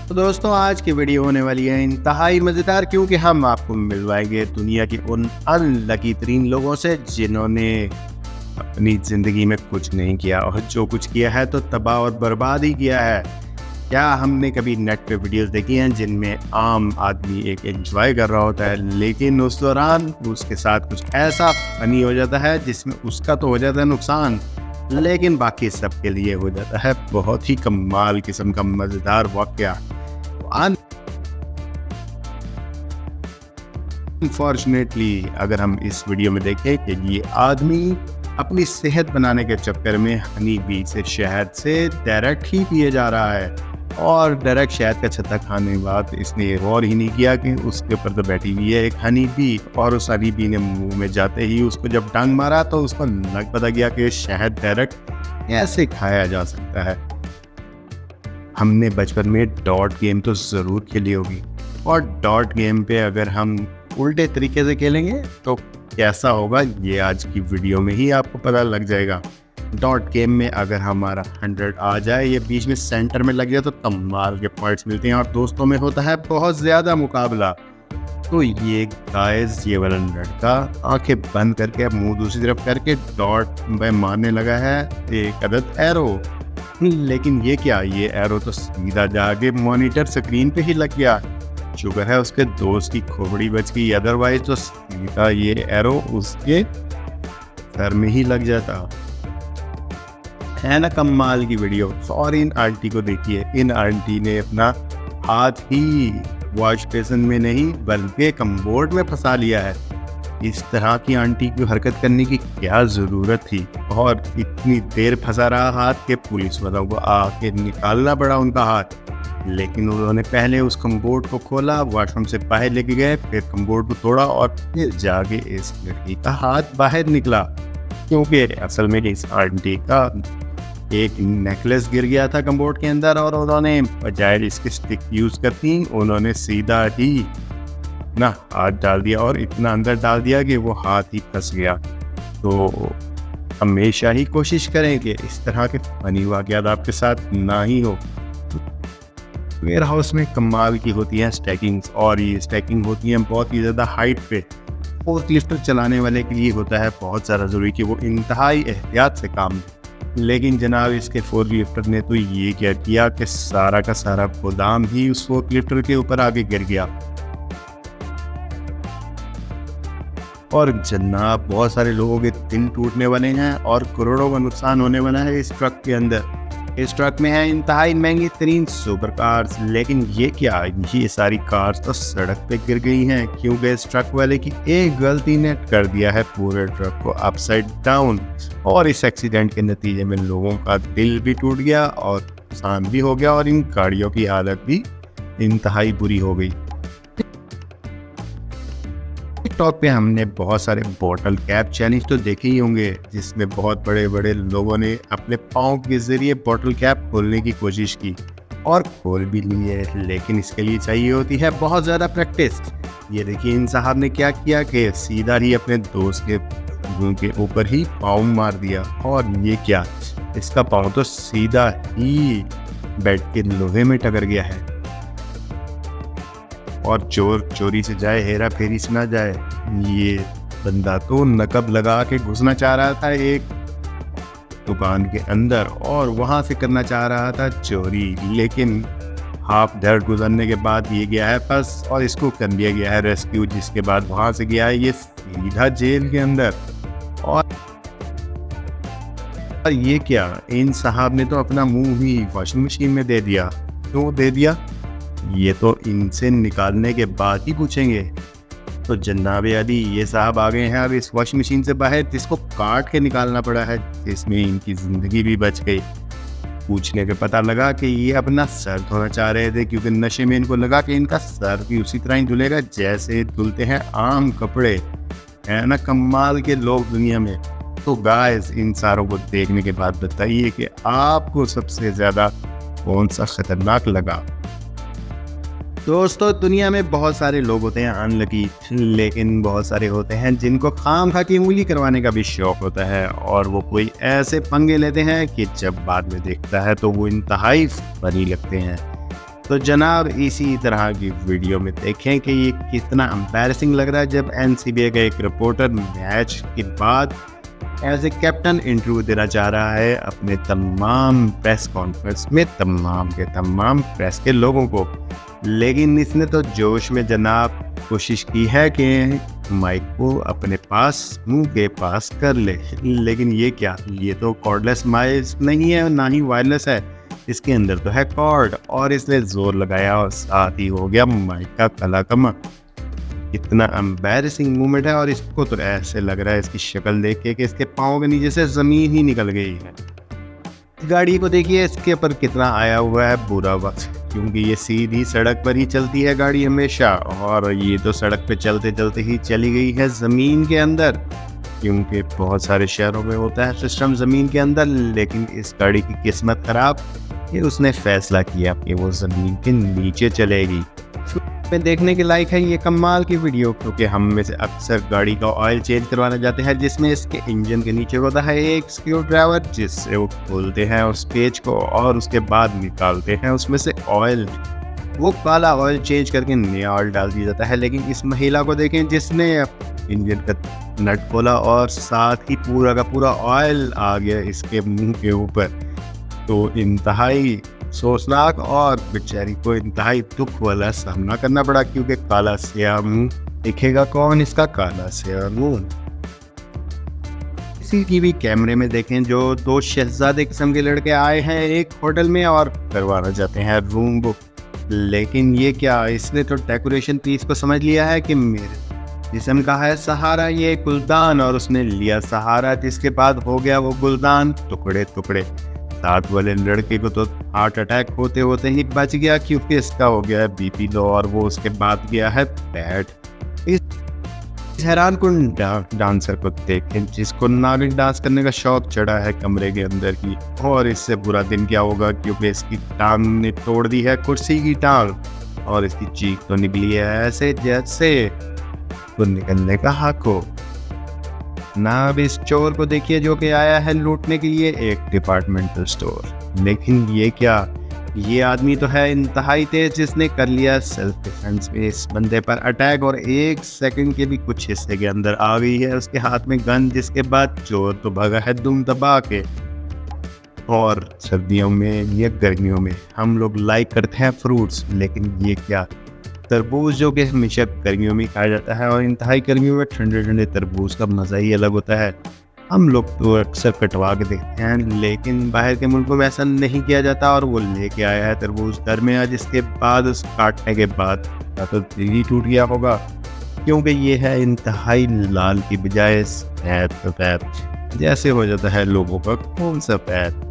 तो दोस्तों आज की वीडियो होने वाली है इंतहाई मज़ेदार, क्योंकि हम आपको मिलवाएंगे दुनिया की उन अनलकी तरीन लोगों से जिन्होंने अपनी ज़िंदगी में कुछ नहीं किया, और जो कुछ किया है तो तबाह और बर्बाद ही किया है। क्या हमने कभी नेट पे वीडियोस देखी हैं जिनमें आम आदमी एक एंजॉय कर रहा होता है, लेकिन उस दौरान उसके साथ कुछ ऐसा फनी हो जाता है जिसमें उसका तो हो जाता है नुकसान, लेकिन बाकी सबके लिए हो जाता है बहुत ही कमाल किस्म का मज़ेदार वाक़या। अनफॉर्चुनेटली अगर हम इस वीडियो में देखें कि ये आदमी अपनी सेहत बनाने के चक्कर में हनी बी से शहद से डायरेक्ट ही पिए जा रहा है, और डायरेक्ट शहद का छत्ता खाने के बाद इसने ये गौर ही नहीं किया कि उसके ऊपर तो बैठी हुई है एक हनी बी, और उस हनी बी ने मुंह में जाते ही उसको जब टांग मारा तो उसको लग पता गया कि शहद डायरेक्ट कैसे खाया जा सकता है। हमने बचपन में डॉट गेम तो ज़रूर खेली होगी, और डॉट गेम पे अगर हम उल्टे तरीके से खेलेंगे तो कैसा होगा ये आज की वीडियो में ही आपको पता लग जाएगा। डॉट गेम में अगर हमारा 100 आ जाए, ये बीच में सेंटर में लग जाए तो कमाल के पॉइंट्स मिलते हैं, और दोस्तों में होता है बहुत ज़्यादा मुकाबला। तो ये गाइस, ये वाला लड़का आंखें बंद करके मुंह दूसरी तरफ करके डॉट में मारने लगा है एक अदद एरो, लेकिन ये क्या, ये एरो तो सीधा जाके मॉनिटर स्क्रीन पे ही लग गया। शुक्र है उसके दोस्त की खोपड़ी बच गई, अदरवाइज तो सीधा ये एरो उसके सर में ही लग जाता। है ना कमाल की वीडियो। और इन आंटी को देखिए, इन आंटी ने अपना हाथ ही वॉश बेसिन में नहीं बल्कि कमबोर्ड में फंसा लिया है। इस तरह की आंटी की हरकत करने की क्या ज़रूरत थी, और इतनी देर फंसा रहा हाथ के पुलिस वालों को आके निकालना पड़ा उनका हाथ। लेकिन उन्होंने पहले उस कमबोर्ड को खोला, वॉशरूम से बाहर लेके गए, फिर कमबोर्ड को तोड़ा और फिर जाके इस लड़की का हाथ बाहर निकला, क्योंकि असल में इस आंटी का एक नेकलेस गिर गया था कमबोर्ड के अंदर, और उन्होंने बजाय इसके स्टिक यूज़ करती उन्होंने सीधा ही ना हाथ डाल दिया, और इतना अंदर डाल दिया कि वो हाथ ही फंस गया। तो हमेशा ही कोशिश करें कि इस तरह के फनी वाक़यात आपके साथ ना ही हो। वेयर हाउस में कमाल की होती हैं स्टैकिंग्स, और ये स्टैकिंग होती हैं बहुत ही ज़्यादा हाइट पे। फोर्क लिफ्टर चलाने वाले के लिए होता है बहुत ज़्यादा ज़रूरी कि वो इंतहाई एहतियात से काम ले। लेकिन जनाब इसके फोर्क लिफ्टर ने तो ये क्या किया कि सारा का सारा गोदाम ही उस फोर्क लिफ्टर के ऊपर आगे गिर गया। और जनाब बहुत सारे लोगों के दिन टूटने वाले हैं और करोड़ों का नुकसान होने वाला है इस ट्रक के अंदर। इस ट्रक में है इंतहाई महंगी तरीन सुपर कार्स, लेकिन ये क्या, ये सारी कार्स तो सड़क पे गिर गई हैं, क्योंकि इस ट्रक वाले की एक गलती ने कर दिया है पूरे ट्रक को अपसाइड डाउन। और इस एक्सीडेंट के नतीजे में लोगों का दिल भी टूट गया और नुकसान भी हो गया, और इन गाड़ियों की हालत भी इंतहाई बुरी हो गई। टिकटॉक पे हमने बहुत सारे बॉटल कैप चैलेंज तो देखे ही होंगे, जिसमें बहुत बड़े बड़े लोगों ने अपने पाँव के जरिए बॉटल कैप खोलने की कोशिश की और खोल भी ली है, लेकिन इसके लिए चाहिए होती है बहुत ज़्यादा प्रैक्टिस। ये देखिए इन साहब ने क्या किया कि सीधा ही अपने दोस्त के ऊपर ही पाँव मार दिया, और ये क्या, इसका पाँव तो सीधा ही बेड के लोहे में टकर गया है। और चोर चोरी से जाए हेरा फेरी से ना जाए, ये बंदा तो नकब लगा के घुसना चाह रहा था एक दुकान के अंदर, और वहां से करना चाह रहा था चोरी, लेकिन हाफ दर्द गुजरने के बाद ये गया है बस, और इसको कर दिया गया है रेस्क्यू, जिसके बाद वहां से गया है ये सीधा जेल के अंदर। और ये क्या, इन साहब ने तो अपना मुंह ही वॉशिंग मशीन में दे दिया। क्यों दे दिया, ये तो इनसे निकालने के बाद ही पूछेंगे। तो जनाब अली ये साहब आ गए हैं अब इस वॉशिंग मशीन से बाहर, जिसको काट के निकालना पड़ा है, जिसमें इनकी ज़िंदगी भी बच गई। पूछने पे पता लगा कि ये अपना सर धोना चाह रहे थे, क्योंकि नशे में इनको लगा कि इनका सर भी उसी तरह ही धुलेगा जैसे धुलते हैं आम कपड़े। है ना कमाल के लोग दुनिया में। तो गाइस इन सारों को देखने के बाद बताइए कि आपको सबसे ज़्यादा कौन सा खतरनाक लगा। दोस्तों दुनिया में बहुत सारे लोग होते हैं अनलकी, लेकिन बहुत सारे होते हैं जिनको खामखा की उंगली करवाने का भी शौक होता है, और वो कोई ऐसे पंगे लेते हैं कि जब बाद में देखता है तो वो इंतहाई फनी लगते हैं। तो जनाब इसी तरह की वीडियो में देखें कि ये कितना एम्बैरेसिंग लग रहा है जब एनसीबीए का एक रिपोर्टर मैच के बाद एज ए कैप्टन इंटरव्यू देना चाह रहा है अपने तमाम प्रेस कॉन्फ्रेंस में तमाम के तमाम प्रेस के लोगों को, लेकिन इसने तो जोश में जनाब कोशिश की है कि माइक को अपने पास मुंह के पास कर ले, लेकिन ये क्या, ये तो कॉर्डलेस माइक नहीं है ना ही वायरलेस है, इसके अंदर तो है कॉर्ड, और इसने जोर लगाया और साथ ही हो गया माइक का कला कमा। इतना एम्बैरेसिंग मोमेंट है और इसको तो ऐसे लग रहा है इसकी शक्ल देख के कि इसके पाँव के नीचे से ज़मीन ही निकल गई है। गाड़ी को देखिए, इसके ऊपर कितना आया हुआ है बुरा वक्त, क्योंकि ये सीधी सड़क पर ही चलती है गाड़ी हमेशा, और ये तो सड़क पे चलते चलते ही चली गई है ज़मीन के अंदर, क्योंकि बहुत सारे शहरों में होता है सिस्टम ज़मीन के अंदर। लेकिन इस गाड़ी की किस्मत ख़राब कि उसने फैसला किया कि वो ज़मीन के नीचे चलेगी। में देखने के लायक है ये कमाल की वीडियो, क्योंकि हम में से अक्सर गाड़ी का ऑयल चेंज करवाना जाते हैं, जिसमें इसके इंजन के नीचे होता है एक स्क्रू ड्राइवर, जिससे वो खोलते हैं उस पेज को और उसके बाद निकालते हैं उसमें से ऑयल। वो काला ऑयल चेंज करके नया ऑयल डाल दिया जाता है। लेकिन इस महिला को देखें जिसने इंजन का नट खोला और साथ ही पूरा का पूरा ऑयल आ गया इसके मुंह के ऊपर। तो इंतहाई सोचनाक और बेचारी को इंतहाई दुख वाला सामना करना पड़ा, क्योंकि काला स्याह मुंह दिखेगा कौन, इसका काला स्याह मुंह। सीसीटीवी कैमरे में देखें जो दो शहजादे किस्म के लड़के आए हैं एक होटल में और करवाना चाहते हैं रूम बुक। लेकिन ये क्या, इसने तो डेकोरेशन पीस को समझ लिया है कि मेरे जिस्म का है सहारा ये गुलदान, और उसने लिया सहारा, जिसके बाद हो गया वो गुलदान टुकड़े टुकड़े। साथ वाले लड़के को तो हार्ट अटैक होते होते ही बच गया, क्योंकि इसका हो गया है बीपी लो और वो उसके बाद गया है बैड। इस हैरान कुन डांसर को देखें जिसको नागिन डांस करने का शौक चढ़ा है कमरे के अंदर की, और इससे बुरा दिन क्या होगा, क्योंकि इसकी टांग ने तोड़ दी है कुर्सी की टांग, और इसकी चीख तो निकली है ऐसे जैसे तो निकलने का हक हो ना। अब इस चोर को देखिए जो कि आया है लूटने के लिए एक डिपार्टमेंटल स्टोर। लेकिन ये क्या, ये आदमी तो है इंतहाई तेज, जिसने कर लिया सेल्फ डिफेंस में इस बंदे पर अटैक, और 1 सेकंड के भी कुछ हिस्से के अंदर आ गई है उसके हाथ में गन, जिसके बाद चोर तो भागा है दुम दबा के। और सर्दियों में या गर्मियों में हम लोग लाइक करते हैं फ्रूट्स, लेकिन ये क्या, तरबूज जो कि हमेशा गर्मियों में खाया जाता है, और इंतहाई गर्मियों में ठंडे ठंडे तरबूज का मज़ा ही अलग होता है। हम लोग तो अक्सर कटवा के देखते हैं, लेकिन बाहर के मुल्कों में ऐसा नहीं किया जाता, और वो लेके आया है तरबूज घर में आज, जिसके बाद उस काटने के बाद या तो दिल ही टूट गया होगा, क्योंकि ये है इंतहाई लाल की बजाय सफ़ेद सफ़ेद, जैसे हो जाता है लोगों का खून सफ़ेद।